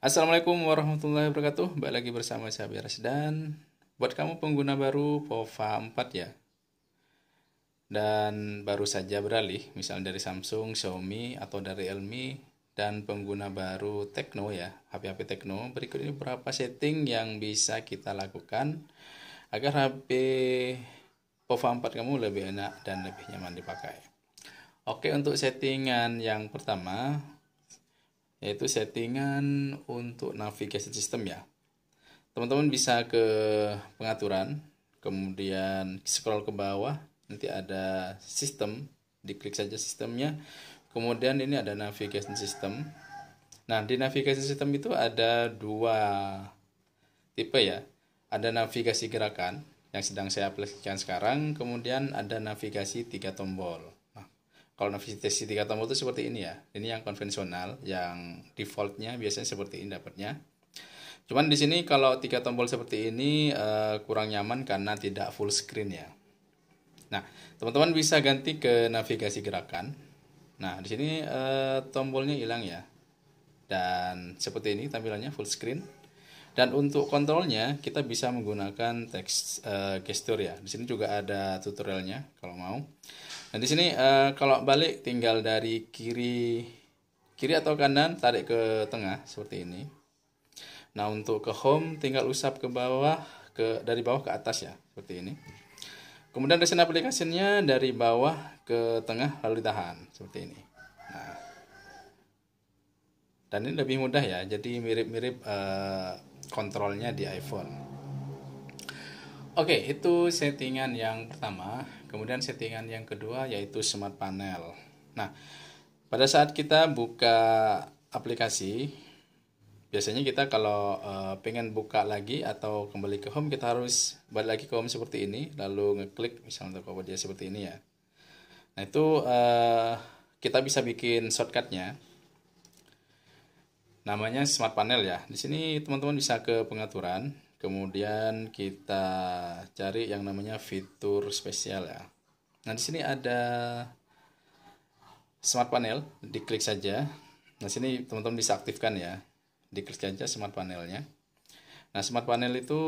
Assalamualaikum warahmatullahi wabarakatuh. Balik lagi bersama saya Beres, dan buat kamu pengguna baru POVA 4 ya, dan baru saja beralih misalnya dari Samsung, Xiaomi atau dari Realme, dan pengguna baru Tecno ya, HP-HP Tecno. Berikut ini beberapa setting yang bisa kita lakukan agar HP POVA 4 kamu lebih enak dan lebih nyaman dipakai. Oke, untuk settingan yang pertama yaitu settingan untuk navigasi sistem ya. Teman-teman bisa ke pengaturan, kemudian scroll ke bawah, nanti ada sistem, diklik saja sistemnya. Kemudian ini ada navigasi sistem. Nah, di navigasi sistem itu ada dua tipe ya. Ada navigasi gerakan yang sedang saya aplikasikan sekarang, kemudian ada navigasi 3 tombol. Kalau navigasi 3 tombol itu seperti ini ya. Ini yang konvensional, yang defaultnya biasanya seperti ini dapatnya. Cuman di sini kalau 3 tombol seperti ini kurang nyaman karena tidak full screen ya. Nah, teman-teman bisa ganti ke navigasi gerakan. Nah, di sini tombolnya hilang ya. Dan seperti ini tampilannya full screen. Dan untuk kontrolnya kita bisa menggunakan text gesture ya. Di sini juga ada tutorialnya kalau mau. Nah, di sini kalau balik tinggal dari kiri atau kanan tarik ke tengah seperti ini. Nah, untuk ke home tinggal usap ke bawah, dari bawah ke atas ya, seperti ini. Kemudian recent application-nya dari bawah ke tengah lalu ditahan seperti ini. Nah, dan ini lebih mudah ya, jadi mirip-mirip kontrolnya di iPhone. Oke, itu settingan yang pertama. Kemudian settingan yang kedua yaitu smart panel. Nah, pada saat kita buka aplikasi, biasanya kita kalau pengen buka lagi atau kembali ke home, kita harus balik lagi ke home seperti ini, lalu ngeklik misalnya untuk dia seperti ini ya. Nah, itu kita bisa bikin shortcutnya. Namanya smart panel ya. Di sini teman-teman bisa ke pengaturan, kemudian kita cari yang namanya fitur spesial ya. Nah, di sini ada smart panel, diklik saja. Nah, sini teman-teman bisa aktifkan ya. Diklik saja smart panelnya. Nah, smart panel itu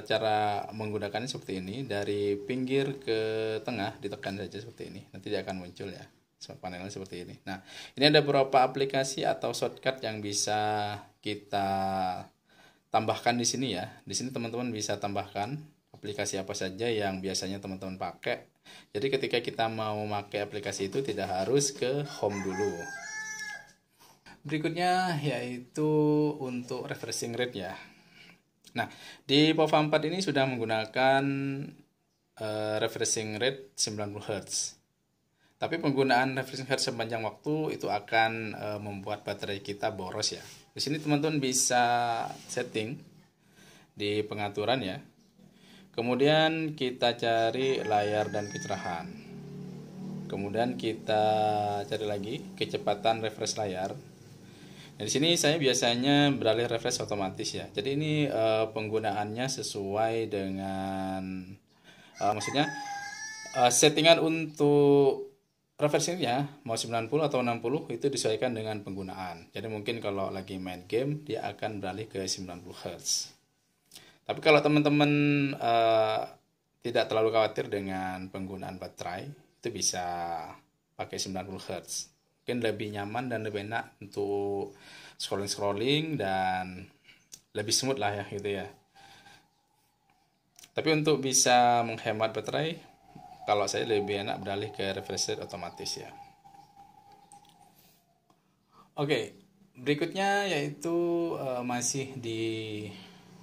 cara menggunakannya seperti ini, dari pinggir ke tengah ditekan saja seperti ini. Nanti dia akan muncul ya. Smart panelnya seperti ini. Nah, ini ada beberapa aplikasi atau shortcut yang bisa kita tambahkan di sini ya. Di sini teman-teman bisa tambahkan aplikasi apa saja yang biasanya teman-teman pakai. Jadi ketika kita mau pakai aplikasi itu tidak harus ke home dulu. Berikutnya yaitu untuk refreshing rate ya. Nah, di POVA 4 ini sudah menggunakan refreshing rate 90 Hz. Tapi penggunaan refreshing rate sepanjang waktu itu akan membuat baterai kita boros ya. Di sini teman-teman bisa setting di pengaturan ya. Kemudian kita cari layar dan kecerahan. Kemudian kita cari lagi kecepatan refresh layar. Nah, di sini saya biasanya beralih refresh otomatis ya. Jadi ini penggunaannya sesuai dengan maksudnya settingan untuk refreshingnya mau 90 atau 60 itu disesuaikan dengan penggunaan. Jadi mungkin kalau lagi main game dia akan beralih ke 90 Hz. Tapi kalau teman-teman tidak terlalu khawatir dengan penggunaan baterai, itu bisa pakai 90 Hz. Mungkin lebih nyaman dan lebih enak untuk scrolling dan lebih smooth lah ya gitu ya. Tapi untuk bisa menghemat baterai, kalau saya lebih enak beralih ke refresh rate otomatis ya. Oke, berikutnya yaitu masih di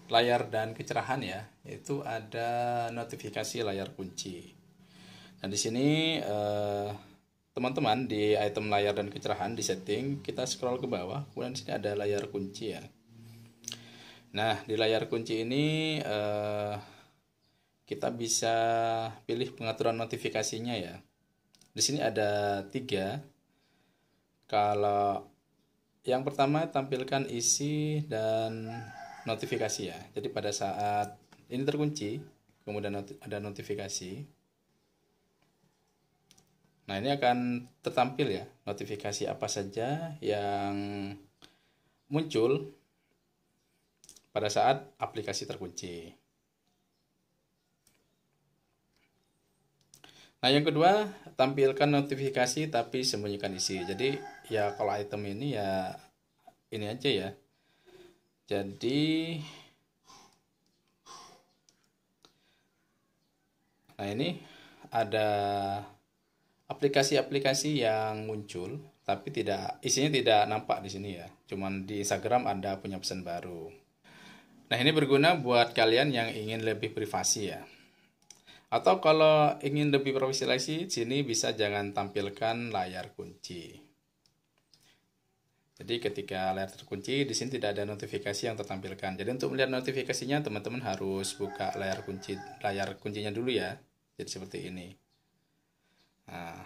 layar dan kecerahan ya, yaitu ada notifikasi layar kunci. Nah, di sini teman-teman di item layar dan kecerahan di setting, kita scroll ke bawah, kemudian di sini ada layar kunci ya. Nah, di layar kunci ini kita bisa pilih pengaturan notifikasinya ya. Di sini ada 3. Kalau yang pertama tampilkan isi dan notifikasi ya. Jadi pada saat ini terkunci, kemudian ada notifikasi. Nah, ini akan tertampil ya notifikasi apa saja yang muncul pada saat aplikasi terkunci. Nah, yang kedua, tampilkan notifikasi tapi sembunyikan isi. Jadi ya kalau item ini ya ini aja ya. Jadi nah ini ada aplikasi-aplikasi yang muncul tapi isinya tidak nampak di sini ya. Cuman di Instagram ada punya pesan baru. Nah, ini berguna buat kalian yang ingin lebih privasi ya. Atau kalau ingin lebih profesional, sini bisa jangan tampilkan layar kunci. Jadi ketika layar terkunci, di sini tidak ada notifikasi yang tertampilkan. Jadi untuk melihat notifikasinya, teman-teman harus buka layar kuncinya dulu ya. Jadi seperti ini. Nah,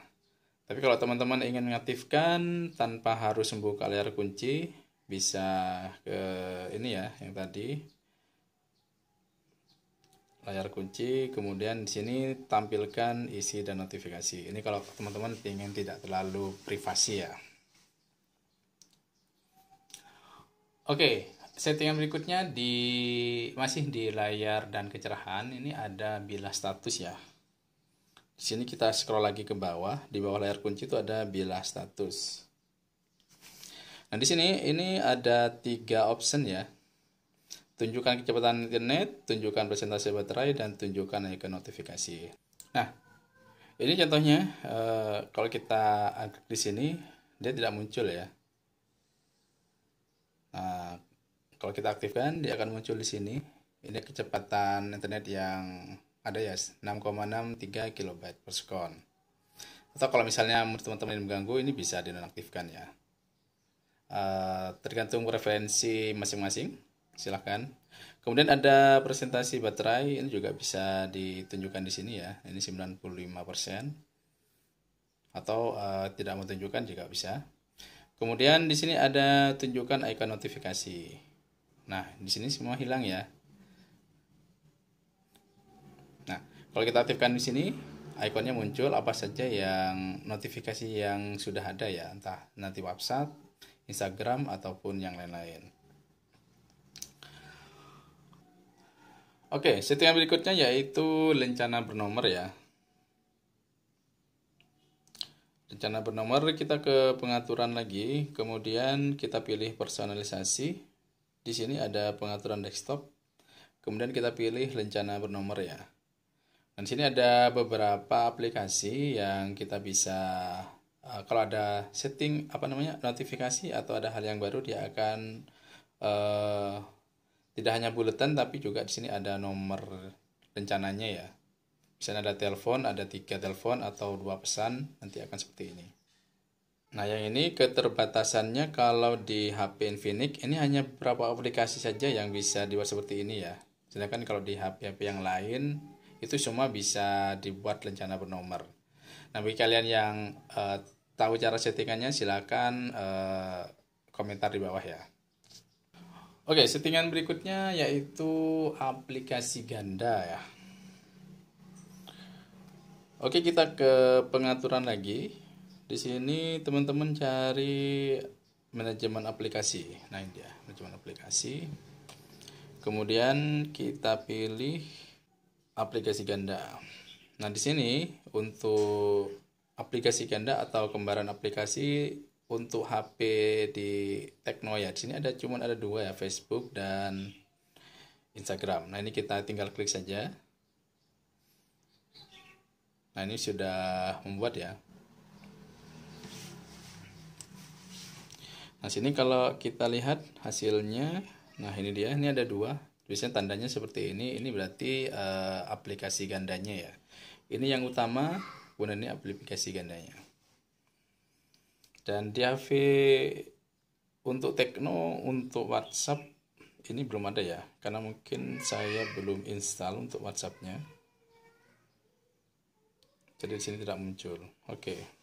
tapi kalau teman-teman ingin mengaktifkan tanpa harus membuka layar kunci, bisa ke ini ya, yang tadi. Layar kunci, kemudian di sini tampilkan isi dan notifikasi. Ini kalau teman-teman ingin tidak terlalu privasi ya. Oke, settingan berikutnya masih di layar dan kecerahan. Ini ada bilas status ya. Di sini kita scroll lagi ke bawah. Di bawah layar kunci itu ada bilas status. Nah, di sini ini ada 3 option ya. Tunjukkan kecepatan internet, tunjukkan persentase baterai, dan tunjukkan icon notifikasi. Nah, ini contohnya kalau kita klik di sini, dia tidak muncul ya. Nah, kalau kita aktifkan, dia akan muncul di sini. Ini kecepatan internet yang ada ya, 6,63 KB per second. Atau kalau misalnya teman-teman ini mengganggu, ini bisa dinonaktifkan ya. Tergantung preferensi masing-masing. Silahkan. Kemudian ada presentasi baterai, ini juga bisa ditunjukkan di sini ya. Ini 95%. Atau tidak mau tunjukkan juga bisa. Kemudian di sini ada tunjukkan icon notifikasi. Nah, di sini semua hilang ya. Nah, kalau kita aktifkan di sini, ikonnya muncul apa saja yang notifikasi yang sudah ada ya, entah nanti WhatsApp, Instagram ataupun yang lain-lain. Oke, settingan berikutnya yaitu lencana bernomor ya. Lencana bernomor, kita ke pengaturan lagi, kemudian kita pilih personalisasi. Di sini ada pengaturan desktop. Kemudian kita pilih lencana bernomor ya. Dan sini ada beberapa aplikasi yang kita bisa kalau ada setting notifikasi atau ada hal yang baru, dia akan tidak hanya buletan tapi juga di sini ada nomor rencananya ya. Misalnya ada telepon, ada 3 telepon atau 2 pesan, nanti akan seperti ini. Nah, yang ini keterbatasannya kalau di HP Infinix ini hanya beberapa aplikasi saja yang bisa dibuat seperti ini ya. Sedangkan kalau di HP-HP yang lain itu semua bisa dibuat lencana bernomor. Nah, bagi kalian yang tahu cara settingannya, silakan komentar di bawah ya. Oke, settingan berikutnya yaitu aplikasi ganda ya. Oke, kita ke pengaturan lagi. Di sini teman-teman cari manajemen aplikasi. Nah, ini dia, manajemen aplikasi. Kemudian kita pilih aplikasi ganda. Nah, di sini untuk aplikasi ganda atau kembaran aplikasi untuk HP di Tecno ya, di sini cuma ada 2 ya, Facebook dan Instagram. Nah, ini kita tinggal klik saja. Nah, ini sudah membuat ya. Nah, sini kalau kita lihat hasilnya, nah ini dia, ini ada 2. Biasanya tandanya seperti ini berarti aplikasi gandanya ya. Ini yang utama, kemudian ini aplikasi gandanya. Dan di HP untuk Tecno, untuk WhatsApp ini belum ada ya, karena mungkin saya belum install untuk WhatsAppnya. Jadi di sini tidak muncul. Oke.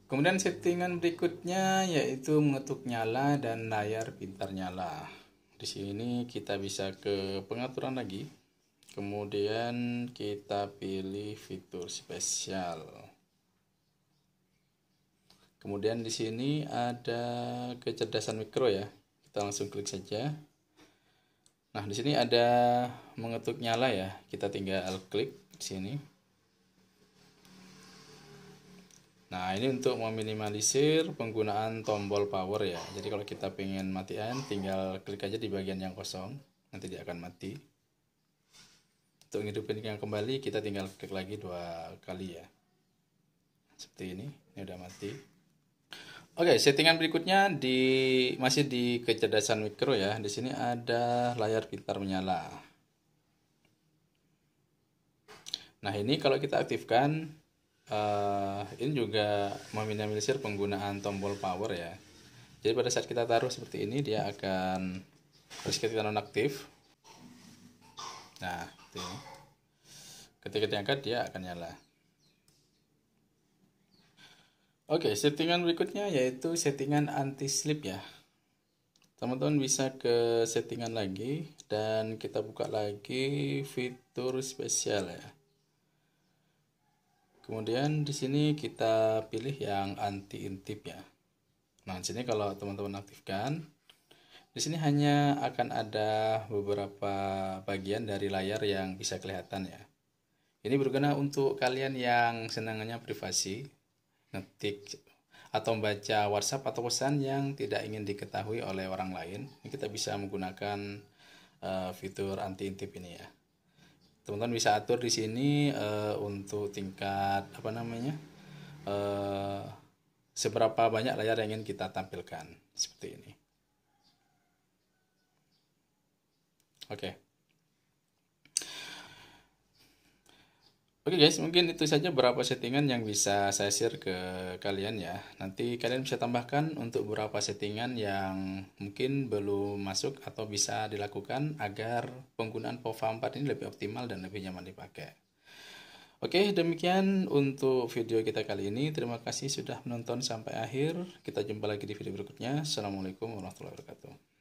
Kemudian settingan berikutnya yaitu mengetuk nyala dan layar pintar nyala. Di sini kita bisa ke pengaturan lagi. Kemudian kita pilih fitur spesial. Kemudian di sini ada kecerdasan mikro ya. Kita langsung klik saja. Nah, di sini ada mengetuk nyala ya. Kita tinggal klik di sini. Nah, ini untuk meminimalisir penggunaan tombol power ya. Jadi kalau kita pengen matikan, tinggal klik aja di bagian yang kosong. Nanti dia akan mati. Untuk ngidupin yang kembali, kita tinggal klik lagi 2 kali ya. Seperti ini udah mati. Oke, settingan berikutnya masih di kecerdasan mikro ya. Di sini ada layar pintar menyala. Nah, ini kalau kita aktifkan, ini juga meminimalisir penggunaan tombol power ya. Jadi pada saat kita taruh seperti ini, dia akan kita nonaktif. Nah, ini. Ketika diangkat, dia akan nyala. Oke, settingan berikutnya yaitu settingan anti-slip ya. Teman-teman bisa ke settingan lagi dan kita buka lagi fitur spesial ya. Kemudian di sini kita pilih yang anti-intip ya. Nah, di sini kalau teman-teman aktifkan, di sini hanya akan ada beberapa bagian dari layar yang bisa kelihatan ya. Ini berguna untuk kalian yang senangannya privasi, ngetik atau membaca WhatsApp atau pesan yang tidak ingin diketahui oleh orang lain. Kita bisa menggunakan fitur anti-intip ini ya. Teman-teman bisa atur di sini untuk tingkat seberapa banyak layar yang ingin kita tampilkan seperti ini. Oke guys, mungkin itu saja beberapa settingan yang bisa saya share ke kalian ya. Nanti kalian bisa tambahkan untuk beberapa settingan yang mungkin belum masuk atau bisa dilakukan agar penggunaan POVA 4 ini lebih optimal dan lebih nyaman dipakai. Oke, demikian untuk video kita kali ini. Terima kasih sudah menonton sampai akhir. Kita jumpa lagi di video berikutnya. Assalamualaikum warahmatullahi wabarakatuh.